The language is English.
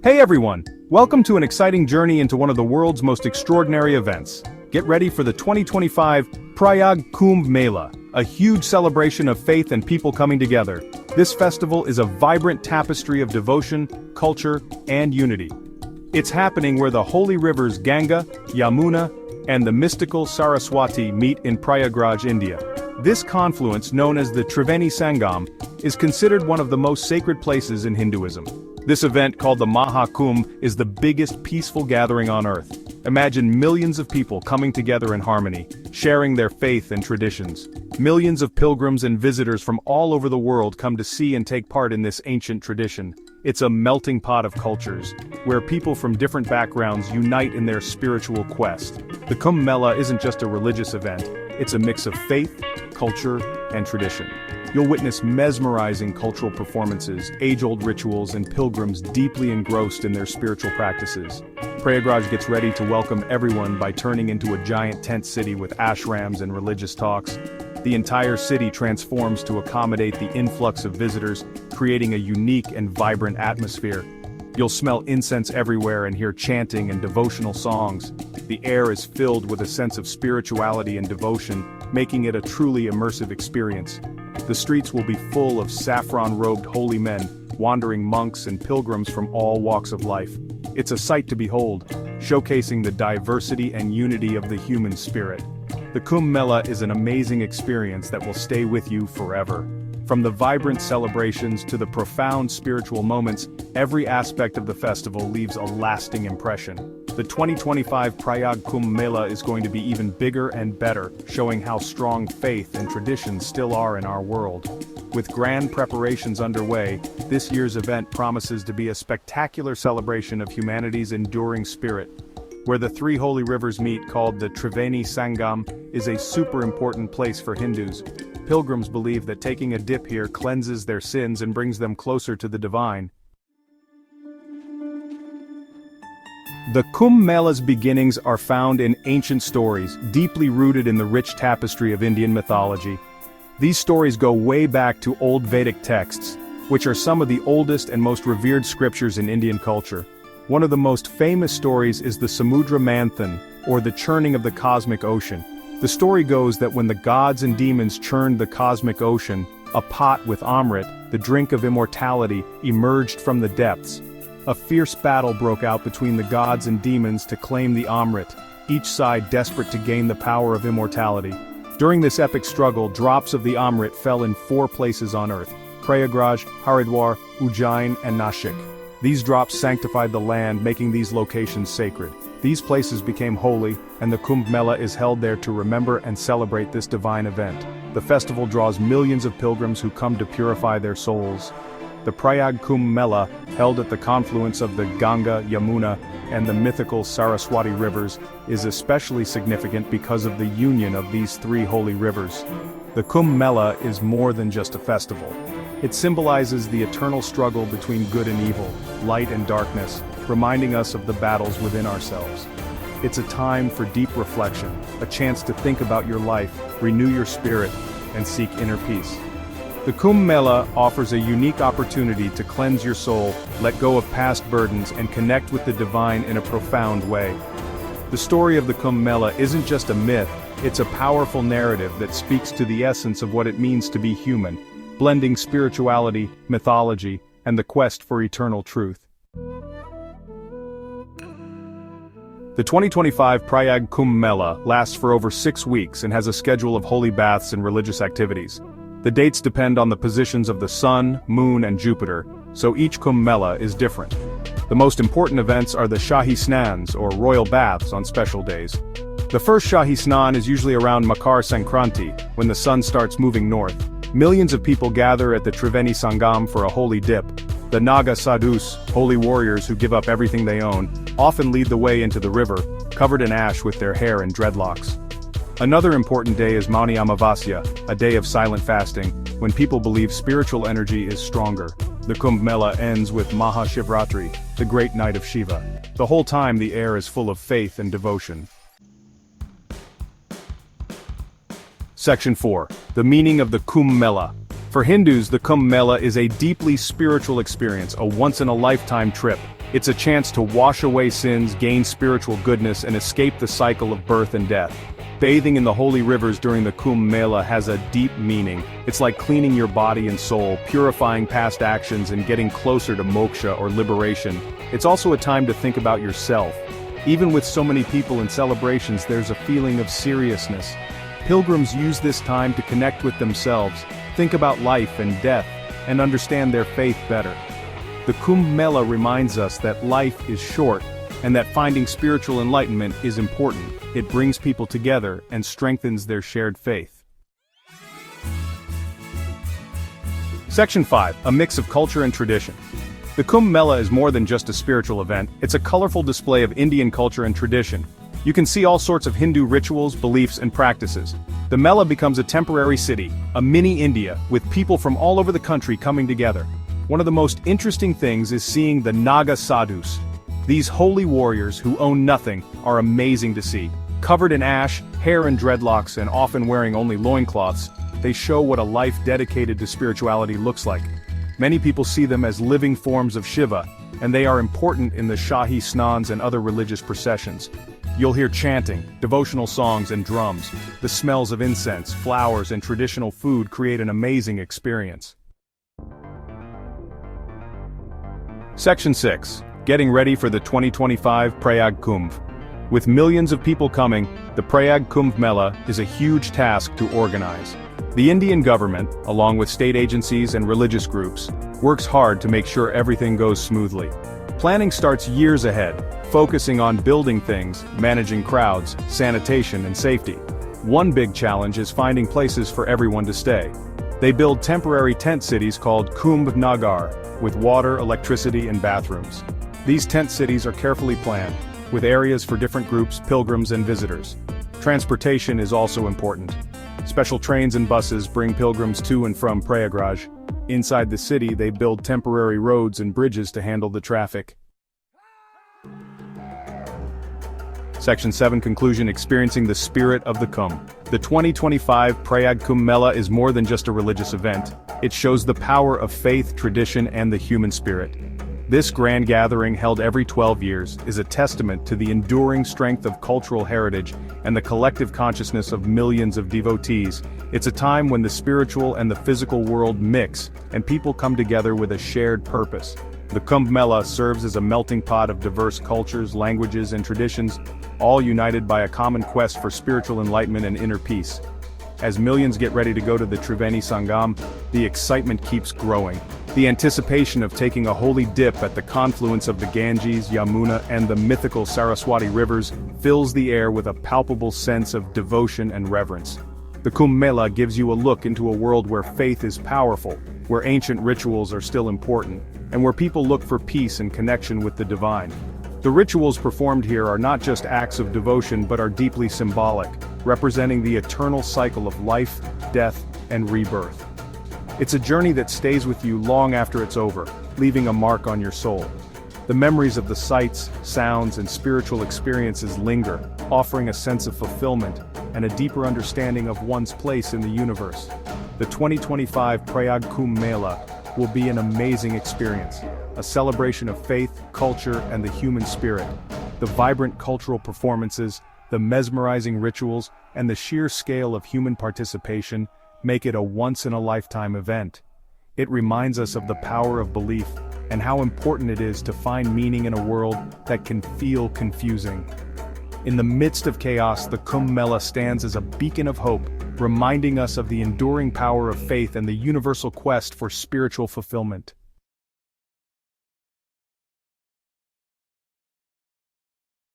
Hey everyone! Welcome to an exciting journey into one of the world's most extraordinary events. Get ready for the 2025 Prayag Kumbh Mela, a huge celebration of faith and people coming together. This festival is a vibrant tapestry of devotion, culture, and unity. It's happening where the holy rivers Ganga, Yamuna, and the mystical Saraswati meet in Prayagraj, India. This confluence, known as the Triveni Sangam, is considered one of the most sacred places in Hinduism. This event, called the Maha Kumbh, is the biggest peaceful gathering on earth. Imagine millions of people coming together in harmony, sharing their faith and traditions. Millions of pilgrims and visitors from all over the world come to see and take part in this ancient tradition. It's a melting pot of cultures, where people from different backgrounds unite in their spiritual quest. The Kumbh Mela isn't just a religious event, it's a mix of faith, culture, and tradition. You'll witness mesmerizing cultural performances, age-old rituals, and pilgrims deeply engrossed in their spiritual practices. Prayagraj gets ready to welcome everyone by turning into a giant tent city with ashrams and religious talks. The entire city transforms to accommodate the influx of visitors, creating a unique and vibrant atmosphere. You'll smell incense everywhere and hear chanting and devotional songs. The air is filled with a sense of spirituality and devotion, making it a truly immersive experience. The streets will be full of saffron-robed holy men, wandering monks and pilgrims from all walks of life. It's a sight to behold, showcasing the diversity and unity of the human spirit. The Kumbh Mela is an amazing experience that will stay with you forever. From the vibrant celebrations to the profound spiritual moments, every aspect of the festival leaves a lasting impression. The 2025 Prayag Kumbh Mela is going to be even bigger and better, showing how strong faith and traditions still are in our world. With grand preparations underway, this year's event promises to be a spectacular celebration of humanity's enduring spirit. Where the three holy rivers meet, called the Triveni Sangam, is a super important place for Hindus. Pilgrims believe that taking a dip here cleanses their sins and brings them closer to the divine. The Kumbh Mela's beginnings are found in ancient stories, deeply rooted in the rich tapestry of Indian mythology. These stories go way back to old Vedic texts, which are some of the oldest and most revered scriptures in Indian culture. One of the most famous stories is the Samudra Manthan, or the churning of the cosmic ocean. The story goes that when the gods and demons churned the cosmic ocean, a pot with Amrit, the drink of immortality, emerged from the depths. A fierce battle broke out between the gods and demons to claim the Amrit, each side desperate to gain the power of immortality. During this epic struggle, drops of the Amrit fell in 4 places on earth: Prayagraj, Haridwar, Ujjain, and Nashik. These drops sanctified the land, making these locations sacred. These places became holy, and the Kumbh Mela is held there to remember and celebrate this divine event. The festival draws millions of pilgrims who come to purify their souls. The Prayag Kumbh Mela, held at the confluence of the Ganga, Yamuna, and the mythical Saraswati rivers, is especially significant because of the union of these 3 holy rivers. The Kumbh Mela is more than just a festival. It symbolizes the eternal struggle between good and evil, light and darkness, reminding us of the battles within ourselves. It's a time for deep reflection, a chance to think about your life, renew your spirit, and seek inner peace. The Kumbh Mela offers a unique opportunity to cleanse your soul, let go of past burdens, and connect with the divine in a profound way. The story of the Kumbh Mela isn't just a myth, it's a powerful narrative that speaks to the essence of what it means to be human, blending spirituality, mythology, and the quest for eternal truth. The 2025 Prayag Kumbh Mela lasts for over 6 weeks and has a schedule of holy baths and religious activities. The dates depend on the positions of the Sun, Moon, and Jupiter, so each Kumbh Mela is different. The most important events are the Shahi Snans, or royal baths, on special days. The first Shahi Snan is usually around Makar Sankranti, when the sun starts moving north. Millions of people gather at the Triveni Sangam for a holy dip. The Naga Sadhus, holy warriors who give up everything they own, often lead the way into the river, covered in ash with their hair and dreadlocks. Another important day is Mauni Amavasya, a day of silent fasting, when people believe spiritual energy is stronger. The Kumbh Mela ends with Maha Shivratri, the great night of Shiva. The whole time the air is full of faith and devotion. Section 4. The meaning of the Kumbh Mela. For Hindus, the Kumbh Mela is a deeply spiritual experience, a once-in-a-lifetime trip. It's a chance to wash away sins, gain spiritual goodness, and escape the cycle of birth and death. Bathing in the holy rivers during the Kumbh Mela has a deep meaning. It's like cleaning your body and soul, purifying past actions and getting closer to moksha or liberation. It's also a time to think about yourself. Even with so many people and celebrations, there's a feeling of seriousness. Pilgrims use this time to connect with themselves, think about life and death, and understand their faith better. The Kumbh Mela reminds us that life is short, and that finding spiritual enlightenment is important. It brings people together and strengthens their shared faith. Section 5. A mix of culture and tradition. The Kumbh Mela is more than just a spiritual event, it's a colorful display of Indian culture and tradition. You can see all sorts of Hindu rituals, beliefs, and practices. The Mela becomes a temporary city, a mini India, with people from all over the country coming together. One of the most interesting things is seeing the Naga sadhus. These holy warriors who own nothing are amazing to see. Covered in ash, hair and dreadlocks, and often wearing only loincloths, they show what a life dedicated to spirituality looks like. Many people see them as living forms of Shiva, and they are important in the Shahi Snans and other religious processions. You'll hear chanting, devotional songs and drums. The smells of incense, flowers, and traditional food create an amazing experience. Section 6. Getting ready for the 2025 Prayag Kumbh. With millions of people coming, the Prayag Kumbh Mela is a huge task to organize. The Indian government, along with state agencies and religious groups, works hard to make sure everything goes smoothly. Planning starts years ahead, focusing on building things, managing crowds, sanitation, and safety. One big challenge is finding places for everyone to stay. They build temporary tent cities called Kumbh Nagar, with water, electricity, and bathrooms. These tent cities are carefully planned, with areas for different groups, pilgrims, and visitors. Transportation is also important. Special trains and buses bring pilgrims to and from Prayagraj. Inside the city, they build temporary roads and bridges to handle the traffic. Section 7. Conclusion. Experiencing the spirit of the Kumbh. The 2025 Prayag Kumbh Mela is more than just a religious event. It shows the power of faith, tradition, and the human spirit. This grand gathering, held every 12 years, is a testament to the enduring strength of cultural heritage and the collective consciousness of millions of devotees. It's a time when the spiritual and the physical world mix, and people come together with a shared purpose. The Kumbh Mela serves as a melting pot of diverse cultures, languages, and traditions, all united by a common quest for spiritual enlightenment and inner peace. As millions get ready to go to the Triveni Sangam, the excitement keeps growing. The anticipation of taking a holy dip at the confluence of the Ganges, Yamuna, and the mythical Saraswati rivers fills the air with a palpable sense of devotion and reverence. The Kumbh Mela gives you a look into a world where faith is powerful, where ancient rituals are still important, and where people look for peace and connection with the divine. The rituals performed here are not just acts of devotion but are deeply symbolic, representing the eternal cycle of life, death, and rebirth. It's a journey that stays with you long after it's over, leaving a mark on your soul. The memories of the sights, sounds, and spiritual experiences linger, offering a sense of fulfillment and a deeper understanding of one's place in the universe. The 2025 Prayag Kumbh Mela will be an amazing experience, a celebration of faith, culture, and the human spirit. The vibrant cultural performances, the mesmerizing rituals, and the sheer scale of human participation make it a once-in-a-lifetime event. It reminds us of the power of belief and how important it is to find meaning in a world that can feel confusing. In the midst of chaos, the Kumbh Mela stands as a beacon of hope, reminding us of the enduring power of faith and the universal quest for spiritual fulfillment.